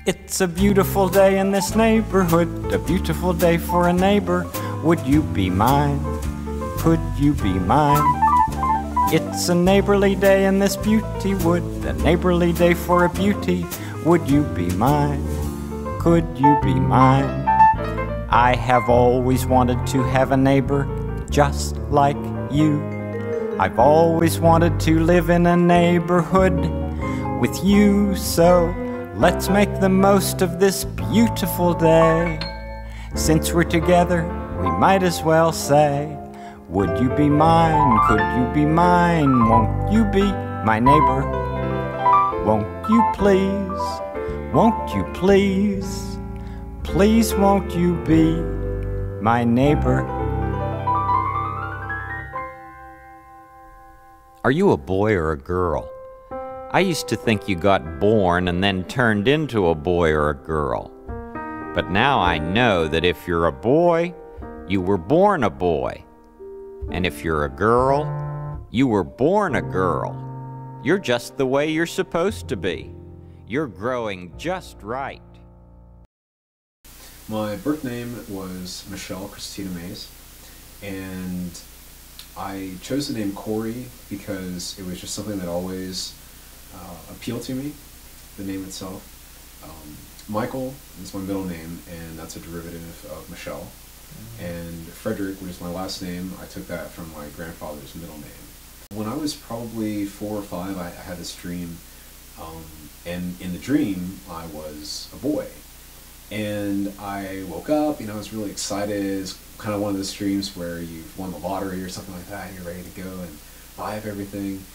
It's a beautiful day in this neighborhood, a beautiful day for a neighbor. Would you be mine? Could you be mine? It's a neighborly day in this beauty wood, a neighborly day for a beauty. Would you be mine? Could you be mine? I have always wanted to have a neighbor just like you. I've always wanted to live in a neighborhood with you, so let's make the most of this beautiful day. Since we're together, we might as well say, would you be mine? Could you be mine? Won't you be my neighbor? Won't you please? Won't you please? Please won't you be my neighbor? Are you a boy or a girl? I used to think you got born and then turned into a boy or a girl. But now I know that if you're a boy, you were born a boy. And if you're a girl, you were born a girl. You're just the way you're supposed to be. You're growing just right. My birth name was Michelle Christina Mays, and I chose the name Cory because it was just something that always appealed to me, the name itself. Michael is my middle name, and that's a derivative of Michelle. And Frederick, which is my last name, I took that from my grandfather's middle name. When I was probably 4 or 5, I had this dream, and in the dream, I was a boy. And I woke up, I was really excited. It's kind of one of those dreams where you've won the lottery or something like that, and you're ready to go and buy everything.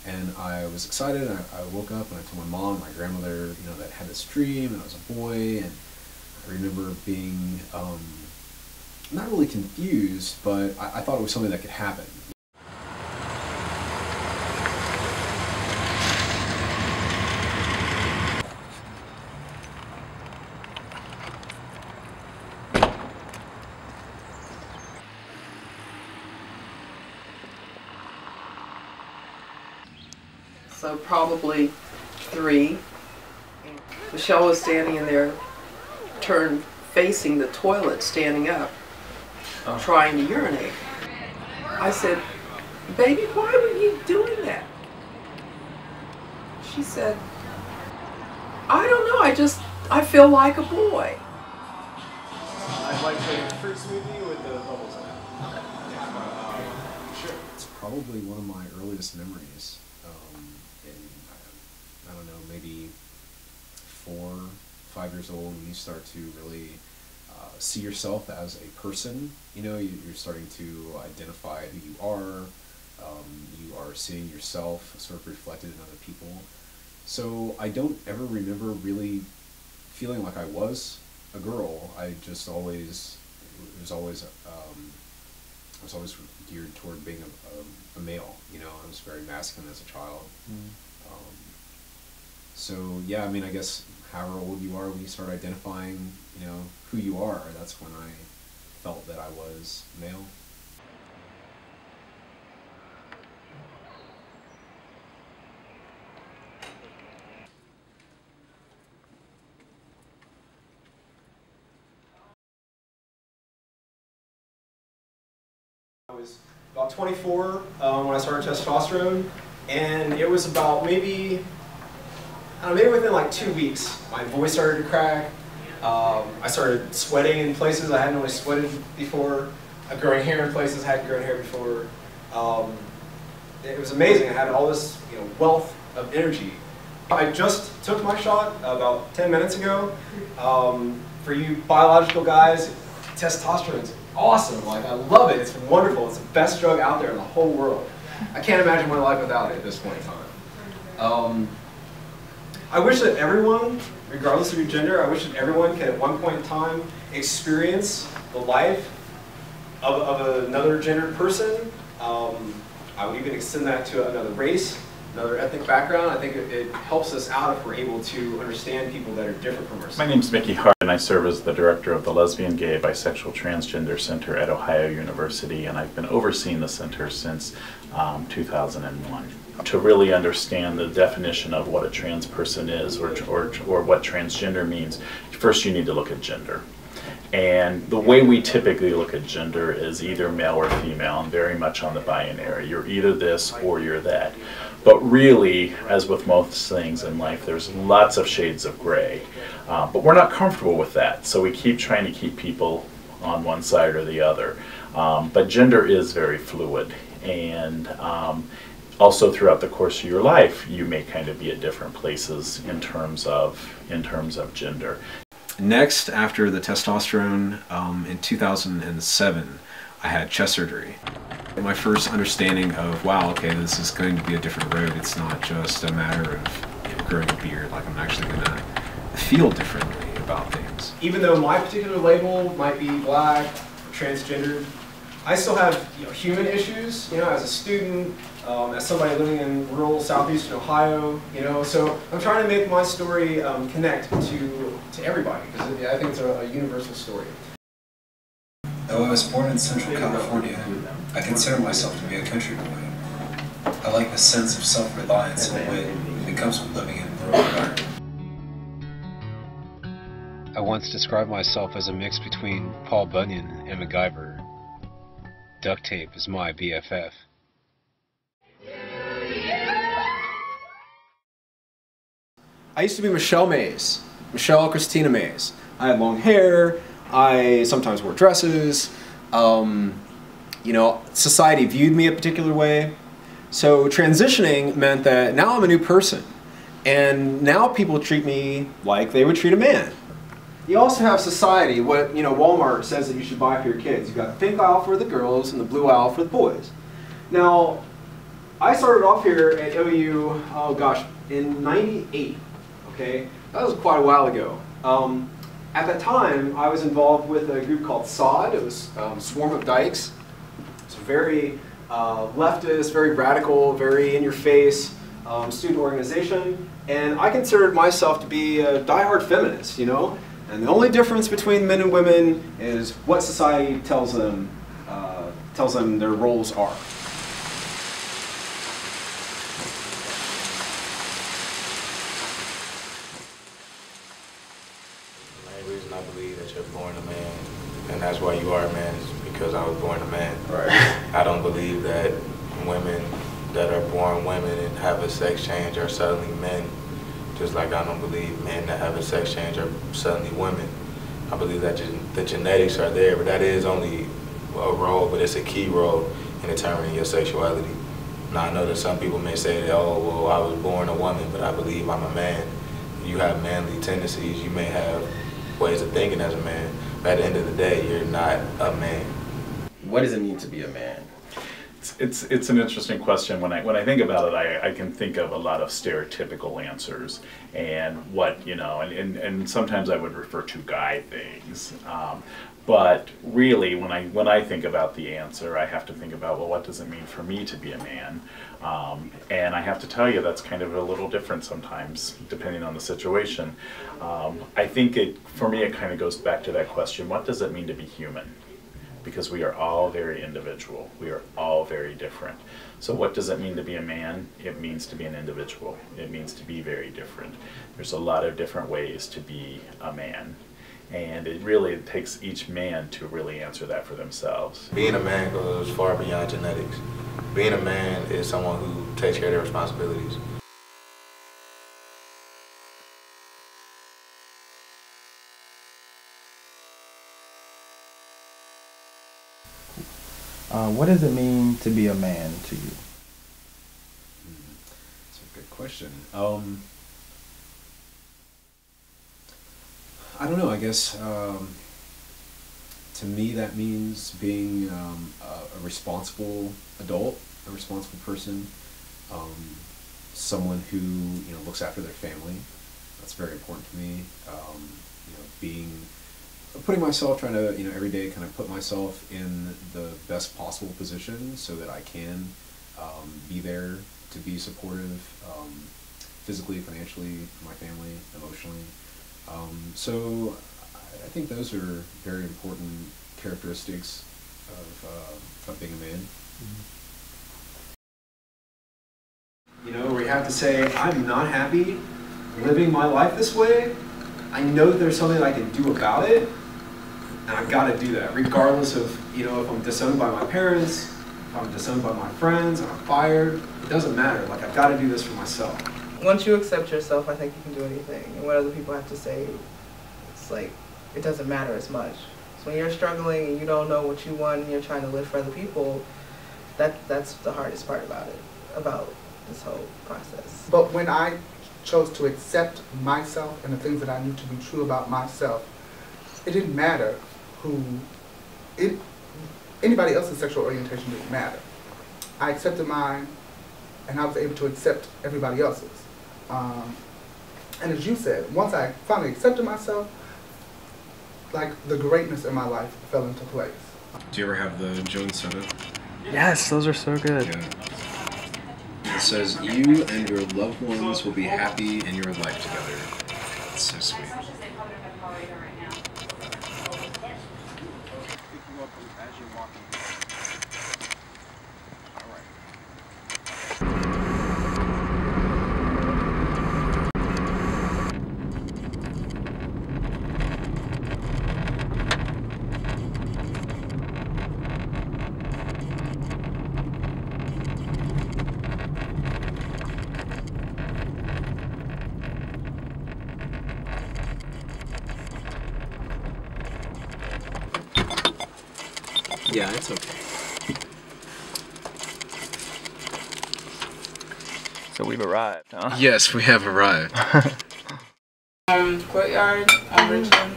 And I was excited, and I woke up and I told my mom and my grandmother, that I had this dream, and I was a boy, and I remember being, not really confused, but I thought it was something that could happen. So probably 3. Michelle was standing in there, turned facing the toilet, standing up, trying to urinate. I said, "Baby, why were you doing that?" She said, "I don't know, I feel like a boy." I'd like the fruit smoothie with the bubbles in it. Sure. It's probably one of my earliest memories. I don't know, maybe 4, 5 years old, when you start to really see yourself as a person. You're starting to identify who you are. You are seeing yourself sort of reflected in other people. So I don't ever remember really feeling like I was a girl. I was always geared toward being a male. I was very masculine as a child. So yeah, I guess however old you are when you start identifying, who you are, that's when I felt that I was male. I was about 24 when I started testosterone, and it was about maybe within like 2 weeks, my voice started to crack. I started sweating in places I hadn't really sweated before. Growing hair in places I hadn't grown hair before. It was amazing. I had all this wealth of energy. I just took my shot about 10 minutes ago. For you biological guys, testosterone is awesome. Like, I love it. It's wonderful. It's the best drug out there in the whole world. I can't imagine my life without it at this point in time. I wish that everyone, regardless of your gender, I wish that everyone could at one point in time experience the life of another gendered person. I would even extend that to another race. another ethnic background. I think it helps us out if we're able to understand people that are different from ourselves. My name's Mickey Hart, and I serve as the director of the Lesbian, Gay, Bisexual, Transgender Center at Ohio University, and I've been overseeing the center since 2001. To really understand the definition of what a trans person is or what transgender means, first you need to look at gender. And the way we typically look at gender is either male or female, and very much on the binary. You're either this or you're that. But really, as with most things in life, there's lots of shades of gray. But we're not comfortable with that, so we keep trying to keep people on one side or the other. But gender is very fluid, and also throughout the course of your life, you may kind of be at different places in terms of gender. Next, after the testosterone, in 2007, I had chest surgery. My first understanding of, wow, okay, this is going to be a different road. It's not just a matter of growing a beard, like I'm actually going to feel differently about things. Even though my particular label might be black, transgender, I still have human issues, as a student, as somebody living in rural southeastern Ohio, so I'm trying to make my story connect to everybody, because I think it's a universal story. Though I was born in Central California, I consider myself to be a country boy. I like the sense of self-reliance and wit that comes with living in a rural environment. I once described myself as a mix between Paul Bunyan and MacGyver. Duct tape is my BFF. I used to be Michelle Christina Mays. I had long hair, I sometimes wore dresses, society viewed me a particular way. So transitioning meant that now I'm a new person, and now people treat me like they would treat a man. You also have society, what Walmart says that you should buy for your kids. You've got the pink aisle for the girls and the blue aisle for the boys. Now, I started off here at OU, in '98. Okay, that was quite a while ago. At that time, I was involved with a group called SOD. It was Swarm of Dykes. It's a very leftist, very radical, very in-your-face student organization. And I considered myself to be a diehard feminist, And the only difference between men and women is what society tells them their roles are. The main reason I believe that you're born a man, and that's why you are a man, is because I was born a man. Right. I don't believe that women that are born women and have a sex change are suddenly men. Just like I don't believe men that have a sex change are suddenly women. I believe that the genetics are there, but that is only a role, but it's a key role in determining your sexuality. Now I know that some people may say that, oh, well, I was born a woman, but I believe I'm a man. You have manly tendencies, you may have ways of thinking as a man, but at the end of the day, you're not a man. What does it mean to be a man? It's an interesting question. When I think about it, I can think of a lot of stereotypical answers, and and sometimes I would refer to guy things. But really, when I think about the answer, I have to think about, well, what does it mean for me to be a man? And I have to tell you, that's kind of a little different sometimes, depending on the situation. I think for me, it kind of goes back to that question: what does it mean to be human? Because we are all very individual. We are all very different. So what does it mean to be a man? It means to be an individual. It means to be very different. There's a lot of different ways to be a man. And it takes each man to really answer that for themselves. Being a man goes far beyond genetics. Being a man is someone who takes care of their responsibilities. What does it mean to be a man to you? That's a good question. I don't know, I guess to me that means being a responsible adult, a responsible person, someone who looks after their family. That's very important to me. Putting myself, trying to every day kind of put myself in the best possible position so that I can be there to be supportive, physically, financially, for my family, emotionally. So I think those are very important characteristics of being a man. You know, where you have to say, I'm not happy living my life this way. I know that there's something I can do about it, and I've got to do that, regardless of, you know, if I'm disowned by my parents, if I'm disowned by my friends, if I'm fired. It doesn't matter. Like, I've got to do this for myself. Once you accept yourself, I think you can do anything. And what other people have to say, it's like, it doesn't matter as much. So when you're struggling and you don't know what you want and you're trying to live for other people, that's the hardest part about it, about this whole process. But when I chose to accept myself and the things that I knew to be true about myself, it didn't matter anybody else's sexual orientation didn't matter. I accepted mine, and I was able to accept everybody else's. And as you said, once I finally accepted myself, like, the greatness in my life fell into place. Do you ever have the Jones soda? Yes, those are so good. Yeah. It says, you and your loved ones will be happy in your life together. It's so sweet. Yeah, it's okay. So we've arrived, huh? Yes, we have arrived. Courtyard on Richmond.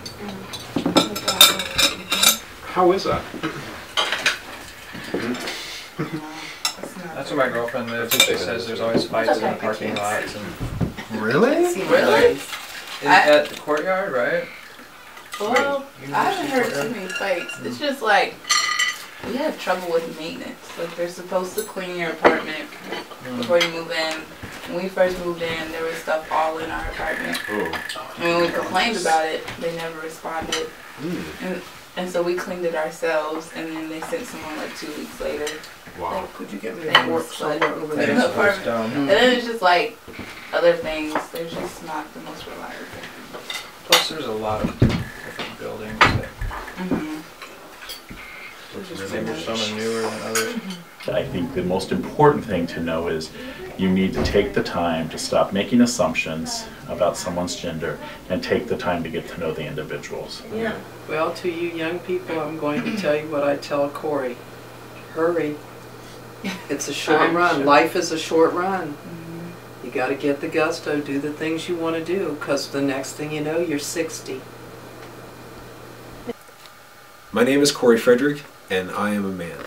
How is that? That's where my girlfriend lives. She says there's always fights in the parking lots. And Really? Really? at the Courtyard, right? Well, Wait, I haven't heard too many fights. It's just like, we have trouble with maintenance. Like, they're supposed to clean your apartment before you move in. When we first moved in, there was stuff all in our apartment. And when we complained about it, they never responded. And so we cleaned it ourselves, and then they sent someone like 2 weeks later. Wow. Like, Could you get me they that work work somewhere over in there? the apartment. And then it's just like other things. They're just not the most reliable. Plus, there's a lot of different buildings that maybe some are newer than others. I think the most important thing to know is you need to take the time to stop making assumptions about someone's gender and take the time to get to know the individuals. Yeah. Well, to you young people, I'm going to tell you what I tell Cory. Hurry. It's a short run. Life is a short run. You got to get the gusto, do the things you want to do, because the next thing you know, you're 60. My name is Cory Frederick, and I am a man.